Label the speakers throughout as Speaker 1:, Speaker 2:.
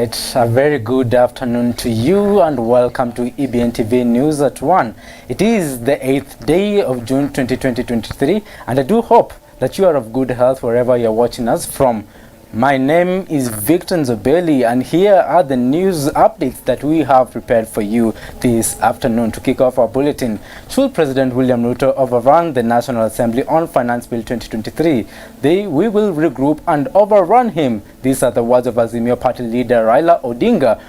Speaker 1: right, a very good afternoon to you and welcome to EBN TV News at 1. It is the 8th day of June 2023 and I do hope that you are of good health wherever you're watching us from. My name is Victor Enzobeli and here are the news updates that we have prepared for you this afternoon. To kick off our bulletin, should President William Ruto overrun the National Assembly on Finance Bill 2023? We will regroup and overrun him. These are the words of Azimio Party leader Raila Odinga.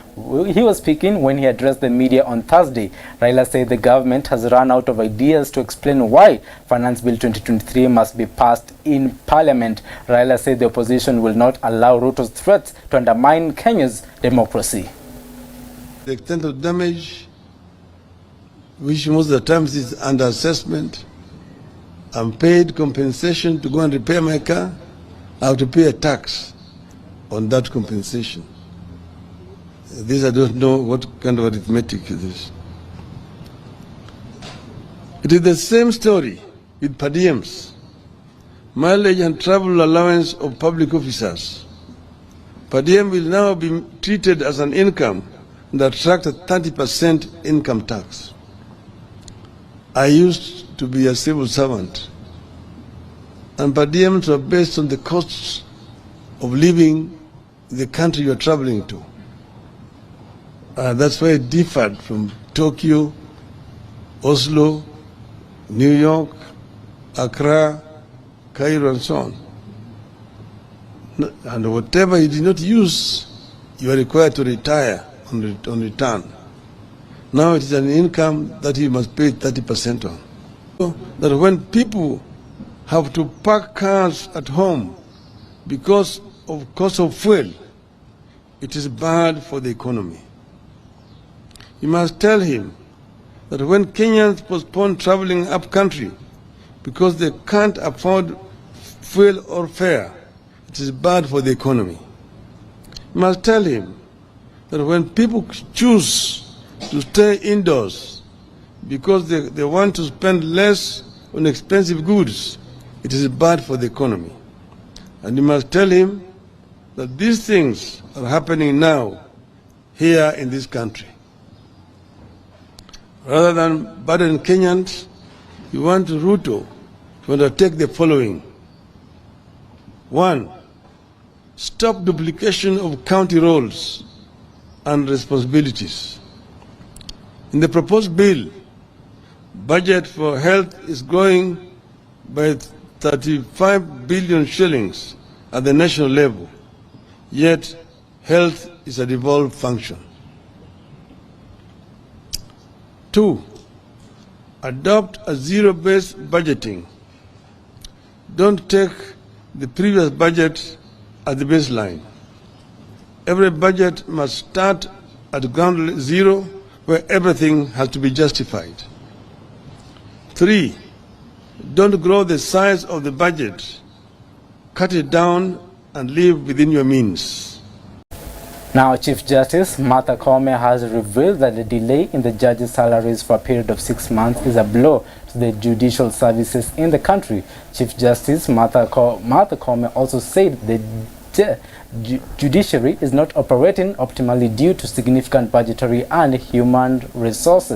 Speaker 1: He was speaking when he addressed the media on Thursday. Raila said the government has run out of ideas to explain why Finance Bill 2023 must be passed in Parliament. Raila said the opposition will not allow Ruto's threats to undermine Kenya's democracy.
Speaker 2: The extent of damage, which most of the times is under assessment, I'm paid compensation to go and repair my car, I have to pay a tax on that compensation. This I don't know what kind of arithmetic it is. It is the same story with per diems, mileage and travel allowance of public officers. Per diem will now be treated as an income and attract a 30% income tax. I used to be a civil servant, and per diems are based on the costs of living in the country you are traveling to. That's why it differed from Tokyo, Oslo, New York, Accra, Cairo, and so on. And whatever you did not use, you are required to retire on return. Now it is an income that you must pay 30% on. So that when people have to park cars at home because of cost of fuel, it is bad for the economy. You must tell him that when Kenyans postpone traveling up country because they can't afford fuel or fare, it is bad for the economy. You must tell him that when people choose to stay indoors because they want to spend less on expensive goods, it is bad for the economy. And you must tell him that these things are happening now here in this country. Rather than burden Kenyans, you want Ruto to undertake the following. 1. Stop duplication of county roles and responsibilities. In the proposed bill, budget for health is growing by 35 billion shillings at the national level, yet health is a devolved function. 2. Adopt a zero-based budgeting. Don't take the previous budget as the baseline. Every budget must start at ground zero where everything has to be justified. 3. Don't grow the size of the budget. Cut it down and live within your means.
Speaker 1: Now, Chief Justice Martha Koome has revealed that the delay in the judges' salaries for a period of 6 months is a blow to the judicial services in the country. Chief Justice Martha Koome also said the judiciary is not operating optimally due to significant budgetary and human resource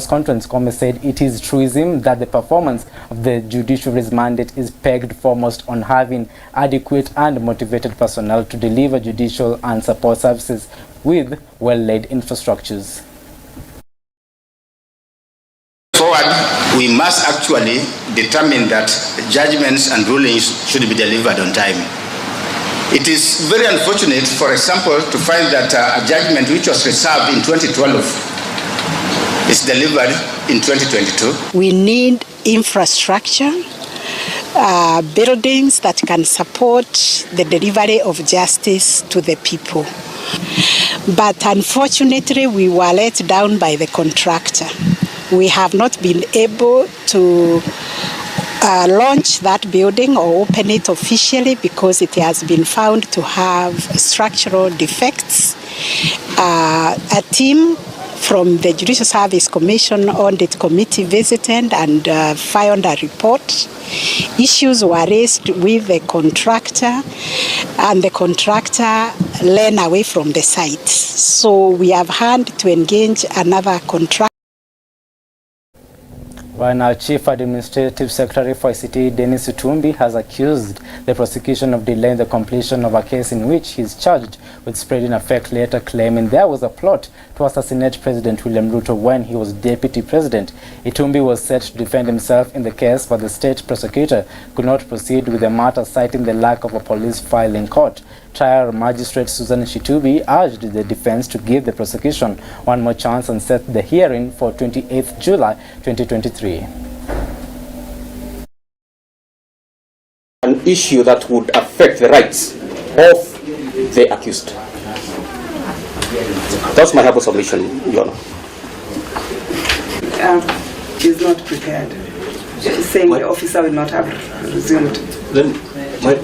Speaker 1: constraints. Koome said it is truism that the performance of the judiciary's mandate is pegged foremost on having adequate and motivated personnel to deliver judicial and support services with well-laid infrastructures.
Speaker 3: Forward, we must actually determine that judgments and rulings should be delivered on time. It is very unfortunate, for example, to find that a judgment which was reserved in 2012 is delivered in 2022.
Speaker 4: We need infrastructure, buildings that can support the delivery of justice to the people. But unfortunately, we were let down by the contractor. We have not been able to launch that building or open it officially because it has been found to have structural defects. A team from the Judicial Service Commission Audit Committee visited and filed a report. Issues were raised with the contractor, and the contractor ran away from the site. So we have had to engage another contractor.
Speaker 1: While now Chief Administrative Secretary for ICT Dennis Utumbi has accused the prosecution of delaying the completion of a case in which he is charged with spreading a fake letter claiming there was a plot to assassinate President William Ruto when he was Deputy President. Utumbi was set to defend himself in the case, but the state prosecutor could not proceed with the matter, citing the lack of a police file in court. Trial Magistrate Susan Shitubi urged the defense to give the prosecution one more chance and set the hearing for 28th July 2023.
Speaker 5: An issue that would affect the rights of the accused. That's my humble submission, Your Honor.
Speaker 6: Is not prepared. She's saying the officer will not have resumed.
Speaker 5: Then,
Speaker 6: Mr.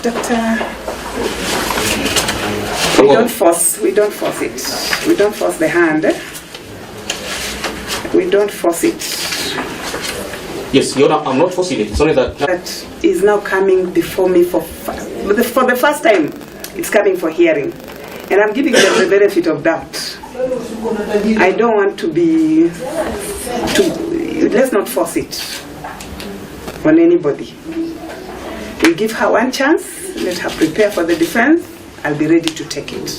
Speaker 6: Doctor, we don't force it. We don't force the hand. We don't force it.
Speaker 5: Yes, Your Honor, I'm not forcing it. It's only that
Speaker 6: That is now coming before me for the first time. It's coming for hearing, and I'm giving them the benefit of doubt. I don't want to be. Let's not force it on anybody. We give her one chance. Let her prepare for the defense. I'll be ready to take it.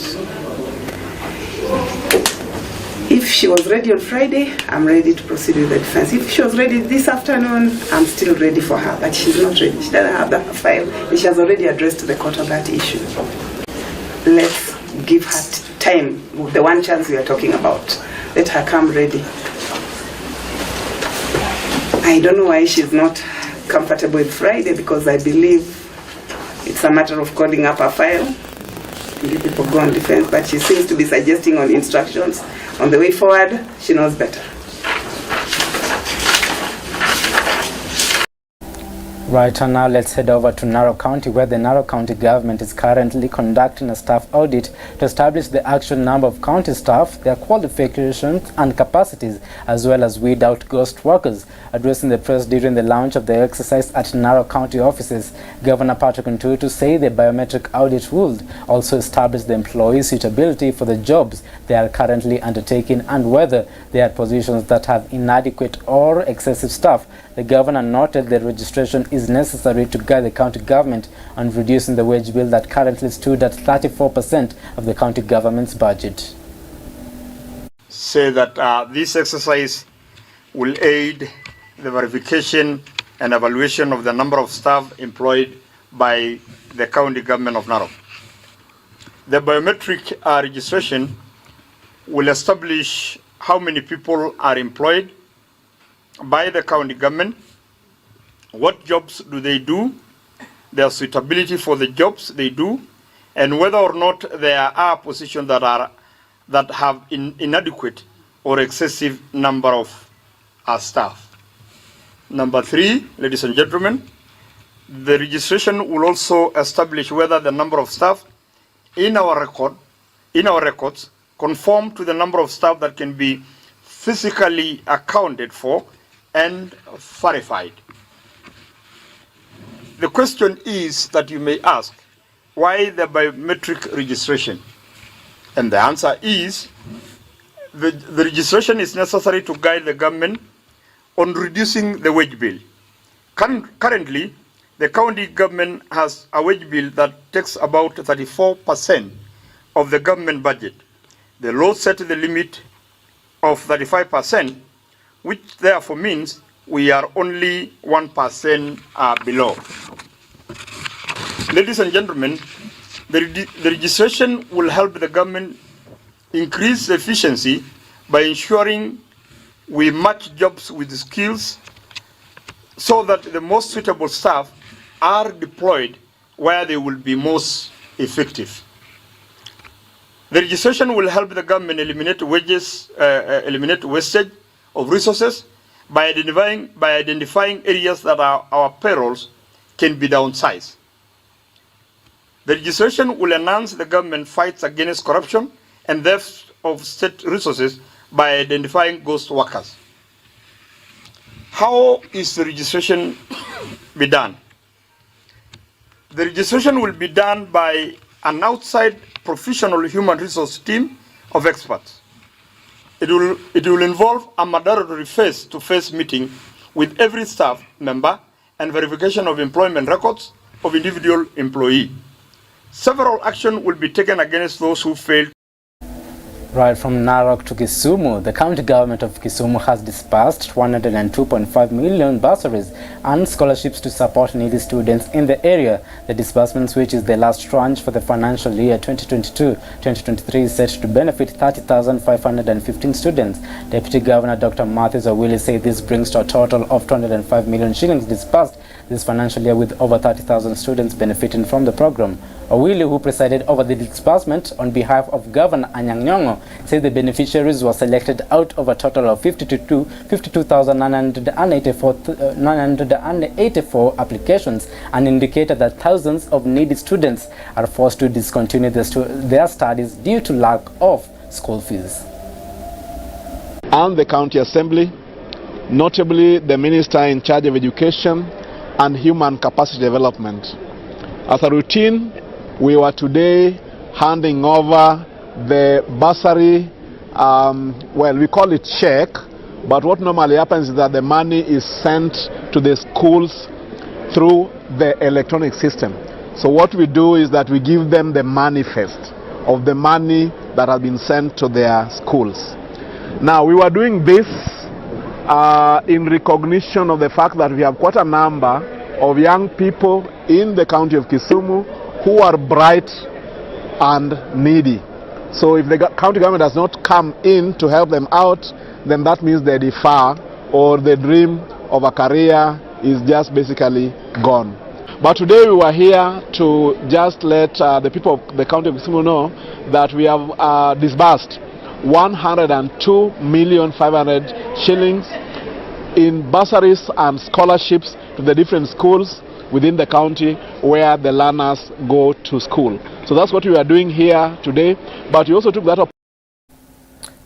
Speaker 6: If she was ready on Friday, I'm ready to proceed with the defense. If she was ready this afternoon, I'm still ready for her. But she's not ready. She doesn't have that file. And she has already addressed the court on that issue. Let's give her time, the one chance we are talking about. Let her come ready. I don't know why she's not comfortable with Friday, because I believe it's a matter of calling up a file and the people go on defense, but she seems to be suggesting on instructions on the way forward. She knows better.
Speaker 1: Right, and now let's head over to Narok County, where the Narok County government is currently conducting a staff audit to establish the actual number of county staff, their qualifications and capacities, as well as weed out ghost workers. Addressing the press during the launch of the exercise at Narok County offices, Governor Patrick Ntutu said the biometric audit would also establish the employees' suitability for the jobs they are currently undertaking and whether they are positions that have inadequate or excessive staff. The governor noted the registration is necessary to guide the county government on reducing the wage bill that currently stood at 34% of the county government's budget.
Speaker 7: Say that this exercise will aid the verification and evaluation of the number of staff employed by the county government of Narok. The biometric registration will establish how many people are employed by the county government, what jobs do they do, their suitability for the jobs they do, and whether or not there are positions that have inadequate or excessive number of staff. Number 3, ladies and gentlemen, the registration will also establish whether the number of staff in our records conform to the number of staff that can be physically accounted for and verified. The question is that you may ask, why the biometric registration? And the answer is, the registration is necessary to guide the government on reducing the wage bill. Currently, the county government has a wage bill that takes about 34% of the government budget. The law set the limit of 35%, which therefore means we are only 1% below. Ladies and gentlemen, the registration will help the government increase efficiency by ensuring we match jobs with skills so that the most suitable staff are deployed where they will be most effective. The registration will help the government eliminate wastage of resources by identifying areas that our payrolls can be downsized. The registration will enhance the government fights against corruption and theft of state resources by identifying ghost workers. How is the registration be done? The registration will be done by an outside professional human resource team of experts. It will involve a mandatory face-to-face meeting with every staff member and verification of employment records of individual employee. Several actions will be taken against those who fail.
Speaker 1: Right from Narok to Kisumu, the county government of Kisumu has disbursed 102.5 million bursaries and scholarships to support needy students in the area. The disbursements, which is the last tranche for the financial year 2022-2023, is set to benefit 30,515 students. Deputy Governor Dr. Matthew Enzobeli said this brings to a total of 205 million shillings disbursed this financial year, with over 30,000 students benefiting from the program. Owili, who presided over the disbursement on behalf of Governor Anyang' Nyong'o, said the beneficiaries were selected out of a total of 52,984 applications, and indicated that thousands of needy students are forced to discontinue their studies due to lack of school fees.
Speaker 8: And the county assembly, notably the minister in charge of education and human capacity development. As a routine, we were today handing over the bursary, well, we call it check, but what normally happens is that the money is sent to the schools through the electronic system. So what we do is that we give them the manifest of the money that has been sent to their schools. Now, we were doing this in recognition of the fact that we have quite a number of young people in the county of Kisumu who are bright and needy. So if the county government does not come in to help them out, then that means they defer, or the dream of a career is just basically gone. But today we were here to just let the people of the county of Kisumu know that we have disbursed 102,500,000 shillings in bursaries and scholarships to the different schools within the county where the learners go to school. So that's what we are doing here today, but we also took that opportunity.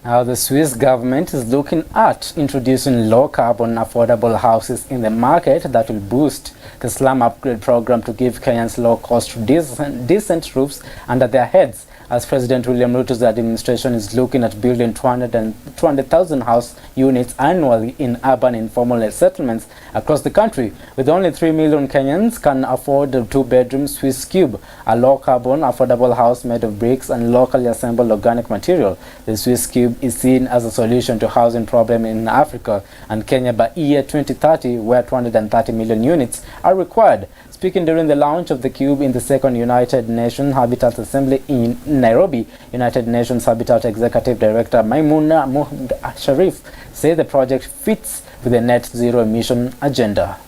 Speaker 1: Now, the Swiss government is looking at introducing low-carbon affordable houses in the market that will boost the slum upgrade program to give Kenyans low-cost decent roofs under their heads, as President William Ruto's administration is looking at building 200,000 house units annually in urban informal settlements across the country. With only 3 million Kenyans can afford a 2-bedroom Swiss Cube, a low-carbon affordable house made of bricks and locally assembled organic material. The Swiss Cube is seen as a solution to housing problem in Africa and Kenya by year 2030, where 230 million units are required. Speaking during the launch of the Cube in the second United Nations Habitat Assembly in Nairobi, United Nations Habitat Executive Director Maimuna Mohammed Sharif said the project fits with the net zero emission agenda.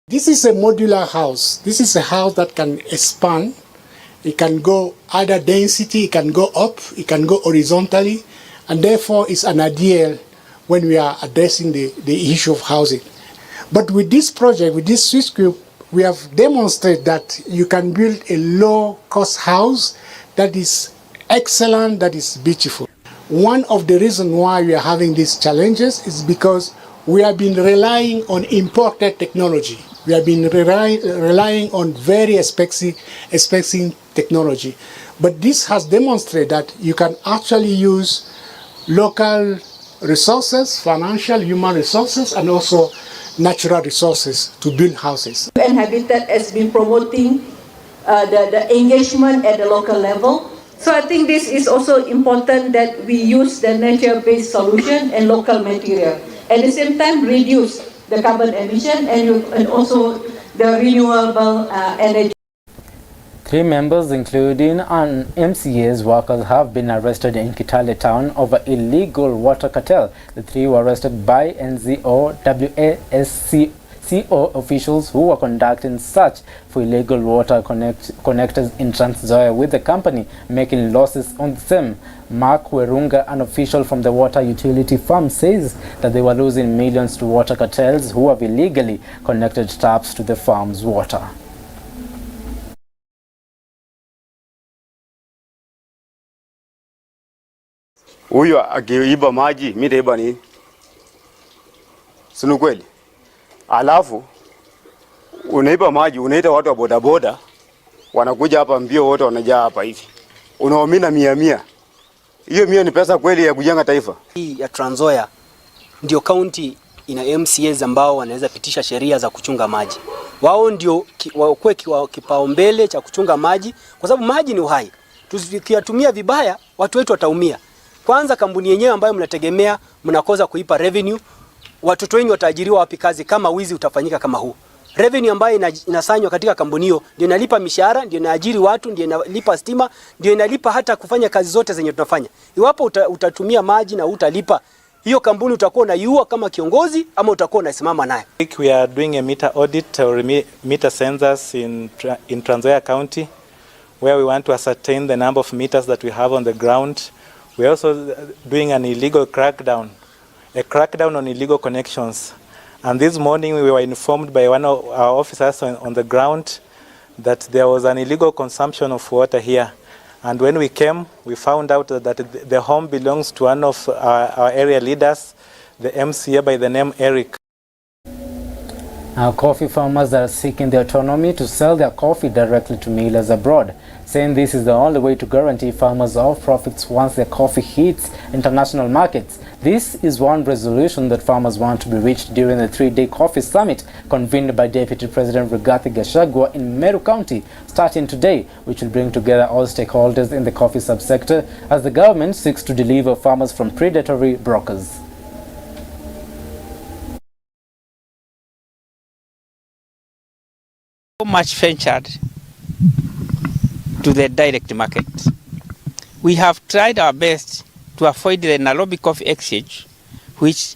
Speaker 9: This is a modular house. This is a house that can expand. It can go either density, it can go up, it can go horizontally, and therefore it's an ideal when we are addressing the issue of housing. But with this project, with this Swiss Cube, we have demonstrated that you can build a low-cost house that is excellent, that is beautiful. One of the reasons why we are having these challenges is because we have been relying on imported technology. We have been relying on very expensive technology. But this has demonstrated that you can actually use local resources, financial, human resources, and also natural resources to build houses.
Speaker 10: UN Habitat has been promoting the engagement at the local level. So I think this is also important that we use the nature-based solution and local material. At the same time, reduce the carbon emission and also the renewable energy.
Speaker 1: 3 members, including an MCA's workers, have been arrested in Kitale town over illegal water cartel. The 3 were arrested by NZOWASCO officials who were conducting search for illegal water connectors in Trans Nzoia, with the company making losses on the same. Mark Werunga, an official from the water utility firm, says that they were losing millions to water cartels who have illegally connected taps to the farm's water.
Speaker 11: Huyu akiiba maji, mimi nitaiba nini? Sio kweli? Alafu unaiba maji, unaita watu wa bodaboda, wanakuja hapa mbio, wote wanajaa hapa hivi. Unaomina 100. Hiyo 100 ni pesa kweli ya kujenga taifa?
Speaker 12: Hii ya Trans Nzoia ndio county ina MCAs ambao wanaweza pitisha sheria za kuchunga maji. Wao ndio wakuwe kipaumbele cha kuchunga maji, kwa sababu maji ni uhai. Tukiyatumia vibaya, watu wetu wataumia. Kwanza kampuni yenyewe ambayo mnategemea mnakosa kuipa revenue, watoto wengi wataajiriwa wapi kazi kama wizi utafanyika kama huu? Revenue ambayo inasanywa katika kampuni hiyo ndio inalipa mishahara, ndio inaajiri watu, ndio inalipa stima, ndio inalipa hata kufanya kazi zote zenye tunafanya. Iwapo utatumia maji na utalipa, hiyo kampuni utakuwa unaiua kama kiongozi ama utakuwa unasimama naye.
Speaker 13: We are doing a meter audit or meter census in Trans Nzoia County, where we want to ascertain the number of meters that we have on the ground. We are also doing an illegal crackdown, a crackdown on illegal connections. And this morning we were informed by one of our officers on the ground that there was an illegal consumption of water here. And when we came, we found out that the home belongs to one of our area leaders, the MCA by the name Eric.
Speaker 1: Now, coffee farmers are seeking the autonomy to sell their coffee directly to millers abroad, saying this is the only way to guarantee farmers of profits once their coffee hits international markets. This is one resolution that farmers want to be reached during the 3-day coffee summit convened by Deputy President Rigathi Gachagua in Meru County starting today, which will bring together all stakeholders in the coffee subsector as the government seeks to deliver farmers from predatory brokers.
Speaker 14: Much ventured to the direct market. We have tried our best to avoid the Nairobi Coffee Exchange, which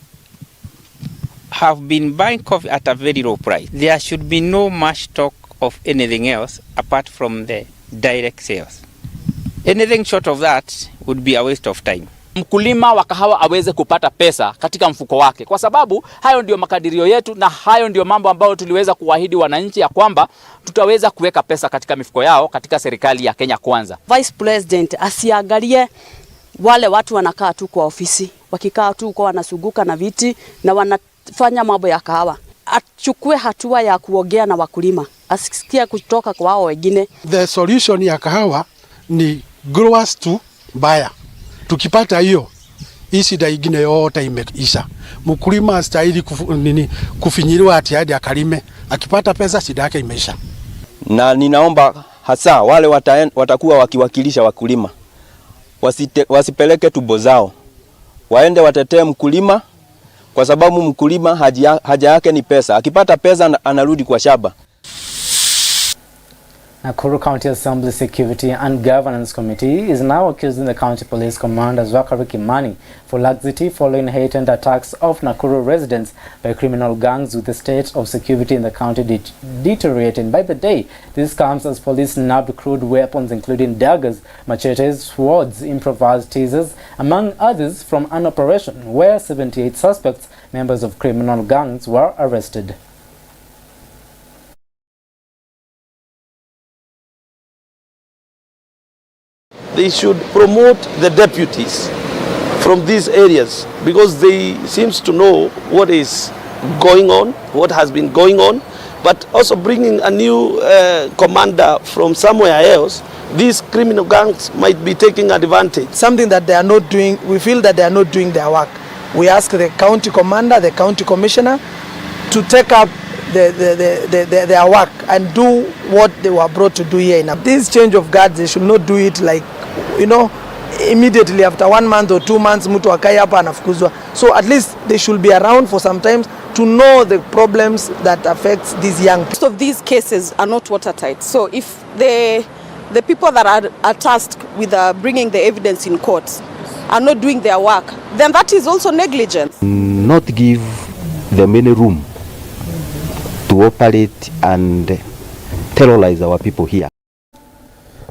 Speaker 14: have been buying coffee at a very low price. There should be no much talk of anything else apart from the direct sales. Anything short of that would be a waste of time.
Speaker 15: Mkulima wa kahawa aweze kupata pesa katika mfuko wake, kwa sababu hayo ndio makadirio yetu na hayo ndio mambo ambayo tuliweza kuahidi wananchi ya kwamba tutaweza kuweka pesa katika mifuko yao katika serikali ya Kenya Kwanza.
Speaker 16: Vice President asiangalie wale watu wanakaa tu kwa ofisi, wakikaa tu kwa wanasuguka na viti na wanafanya mambo ya kahawa. Achukue hatua ya kuongea na wakulima, asikie kutoka kwa wao wengine.
Speaker 9: The solution ya kahawa ni growers to buyer. Tukipata hiyo, hii shida ingine yote imeisha. Mkulima astahili kufinyiliwa ati hadi akalime. Akipata pesa shida yake imeisha.
Speaker 17: Na ninaomba hasa wale watakuwa wakiwakilisha wakulima wasipeleke tubo zao, waende watetee mkulima, kwa sababu mkulima haja yake ni pesa. Akipata pesa anarudi kwa shamba.
Speaker 1: Nakuru County Assembly Security and Governance Committee is now accusing the County Police Commander Zachary Kimani for laxity following hate-and attacks of Nakuru residents by criminal gangs, with the state of security in the county deteriorating by the day. This comes as police nabbed crude weapons including daggers, machetes, swords, improvised tasers, among others, from an operation where 78 suspects, members of criminal gangs, were arrested.
Speaker 18: They should promote the deputies from these areas, because they seems to know what is going on, what has been going on, but also bringing a new commander from somewhere else. These criminal gangs might be taking advantage.
Speaker 19: Something that they are not doing, we feel that they are not doing their work. We ask the county commander, the county commissioner to take up their work and do what they were brought to do here. This change of guards, they should not do it like, you know, immediately after 1 month or 2 months mtu akai hapa anafukuzwa. So at least they should be around for some time to know the problems that affects these young people.
Speaker 20: Most of these cases are not watertight. So if the people that are tasked with bringing the evidence in court are not doing their work, then that is also negligence.
Speaker 21: Not give them any room to operate and terrorize our people here.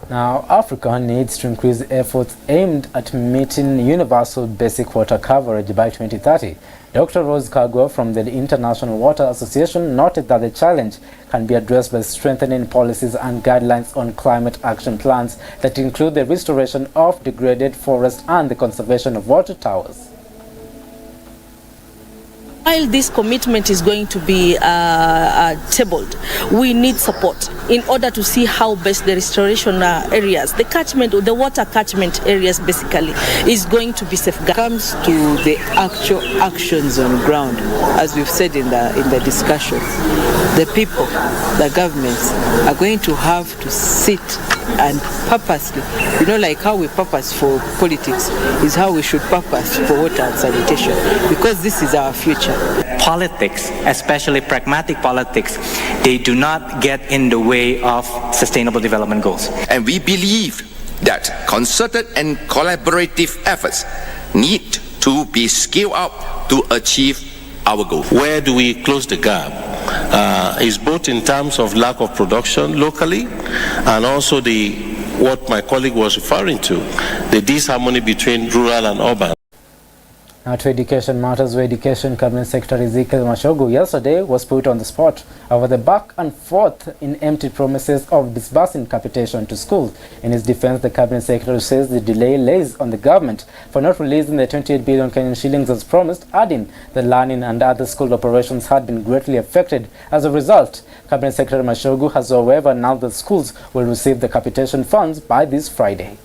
Speaker 1: Now, Africa needs to increase efforts aimed at meeting universal basic water coverage by 2030. Dr. Rose Kagwa from the International Water Association noted that the challenge can be addressed by strengthening policies and guidelines on climate action plans that include the restoration of degraded forests and the conservation of water towers.
Speaker 2: While this commitment is going to be tabled, we need support in order to see how best the restoration areas, the catchment, or the water catchment areas basically, is going to be safeguarded.
Speaker 22: Comes to the actual actions on ground, as we've said in the discussion, the people, the governments are going to have to sit and purposely, like how we purpose for politics is how we should purpose for water and sanitation, because this is our future.
Speaker 23: Politics, especially pragmatic politics, they do not get in the way of sustainable development goals.
Speaker 24: And we believe that concerted and collaborative efforts need to be scaled up to achieve our goal.
Speaker 25: Where do we close the gap? Is both in terms of lack of production locally and also what my colleague was referring to, the disharmony between rural and urban.
Speaker 1: Now to education matters, where Education Cabinet Secretary Ezekiel Mashogu yesterday was put on the spot over the back and forth in empty promises of disbursing capitation to schools. In his defense, the Cabinet Secretary says the delay lays on the government for not releasing the 28 billion Kenyan shillings as promised, adding the learning and other school operations had been greatly affected. As a result, Cabinet Secretary Mashogu has, however, announced that schools will receive the capitation funds by this Friday.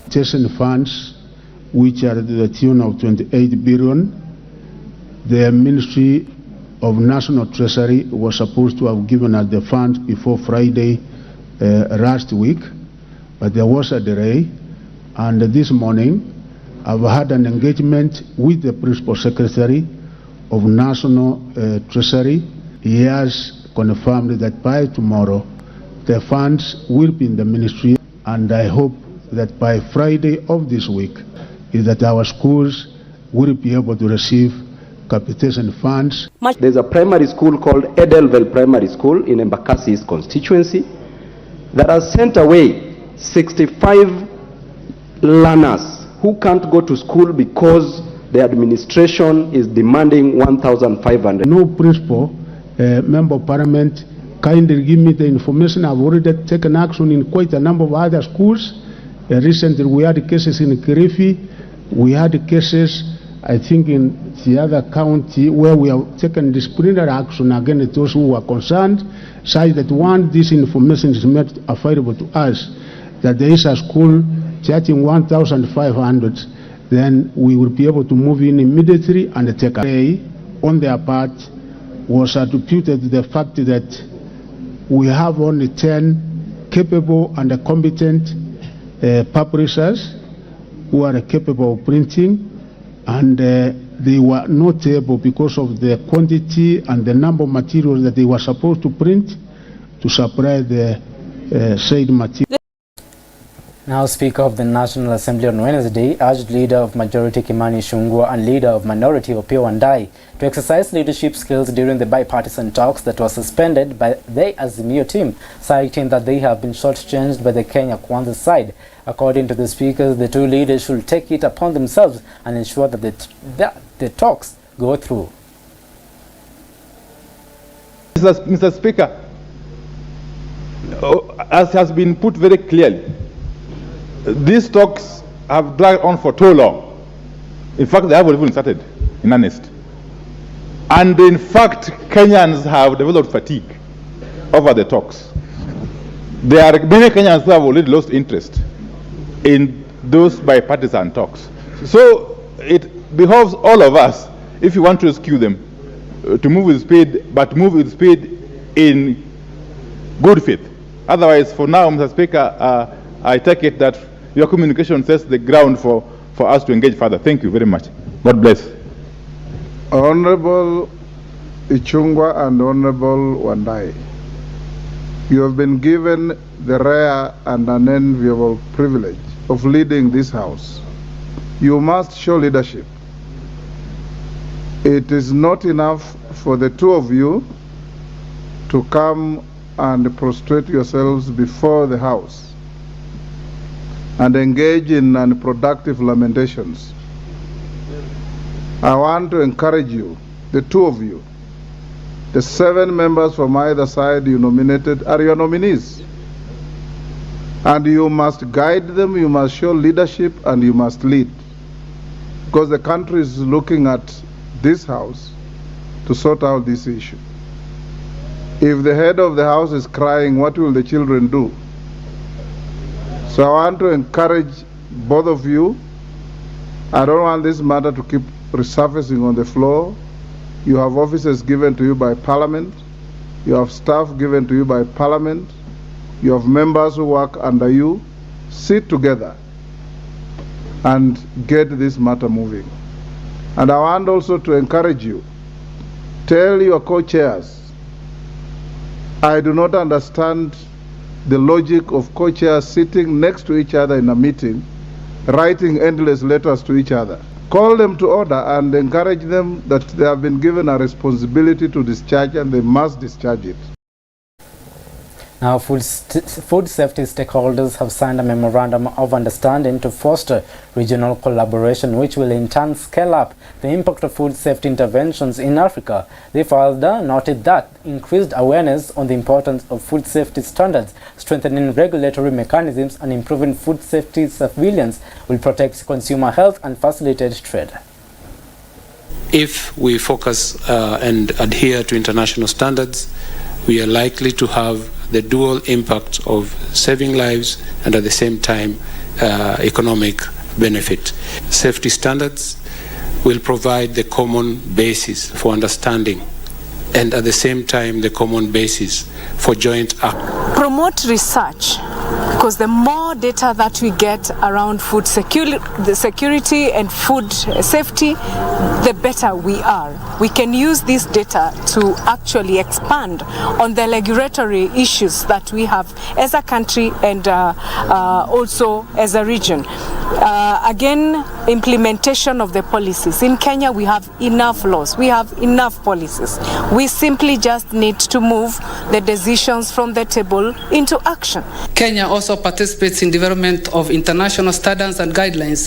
Speaker 26: Capitation funds, which are to the tune of 28 billion. The Ministry of National Treasury was supposed to have given us the funds before Friday last week, but there was a delay. And this morning, I've had an engagement with the Principal Secretary of National Treasury. He has confirmed that by tomorrow, the funds will be in the ministry, and I hope that by Friday of this week, is that our schools will be able to receive capitation funds.
Speaker 27: There's a primary school called Edelwell Primary School in Embakasi's constituency that has sent away 65 learners who can't go to school because the administration is demanding 1,500.
Speaker 26: No principal, member of parliament, kindly give me the information. I've already taken action in quite a number of other schools. Recently we had cases in Kirifi. We had cases, I think, in the other county where we have taken disciplinary action against those who were concerned, such that once this information is made available to us, that there is a school charging 1,500, then we will be able to move in immediately and take a on their part was attributed to the fact that we have only 10 capable and competent publishers who are capable of printing, and they were not able, because of the quantity and the number of materials that they were supposed to print, to supply the said material.
Speaker 1: Now, Speaker of the National Assembly on Wednesday urged Leader of Majority Kimani Ichung'wah and Leader of Minority Opiyo Wandayi to exercise leadership skills during the bipartisan talks that were suspended by the Azimio team, citing that they have been shortchanged by the Kenya Kwanza side. According to the speakers, the two leaders should take it upon themselves and ensure that the talks go through.
Speaker 28: Mr. Speaker, as has been put very clearly, these talks have dragged on for too long. In fact, they haven't even started, in earnest. And in fact, Kenyans have developed fatigue over the talks. There are many Kenyans who have already lost interest in those bipartisan talks. So it behoves all of us, if you want to rescue them, to move with speed, but move with speed in good faith. Otherwise, for now, Mr. Speaker, I take it that your communication sets the ground for us to engage further. Thank you very much. God bless.
Speaker 29: Honorable Ichung'wah and Honorable Wandayi, you have been given the rare and unenviable privilege of leading this House. You must show leadership. It is not enough for the two of you to come and prostrate yourselves before the house and engage in unproductive lamentations. I want to encourage you, the two of you, the 7 members from either side you nominated are your nominees. And you must guide them, you must show leadership, and you must lead. Because the country is looking at this house to sort out this issue. If the head of the house is crying, what will the children do? So I want to encourage both of you. I don't want this matter to keep resurfacing on the floor. You have offices given to you by Parliament. You have staff given to you by Parliament. You have members who work under you. Sit together and get this matter moving. And I want also to encourage you. Tell your co-chairs, I do not understand the logic of co-chairs sitting next to each other in a meeting, writing endless letters to each other. Call them to order and encourage them that they have been given a responsibility to discharge and they must discharge it.
Speaker 1: Now, food safety stakeholders have signed a memorandum of understanding to foster regional collaboration, which will in turn scale up the impact of food safety interventions in Africa. They further noted that increased awareness on the importance of food safety standards, strengthening regulatory mechanisms, and improving food safety surveillance will protect consumer health and facilitate trade.
Speaker 3: If we focus and adhere to international standards, we are likely to have the dual impact of saving lives and at the same time economic benefit. Safety standards will provide the common basis for understanding and at the same time the common basis for joint action.
Speaker 4: Promote research, because the more data that we get around food security and food safety, the better we are. We can use this data to actually expand on the regulatory issues that we have as a country and also as a region. Again, implementation of the policies. In Kenya, we have enough laws, we have enough policies. We simply just need to move the decisions from the table into action.
Speaker 5: Kenya also participates in development of international standards and guidelines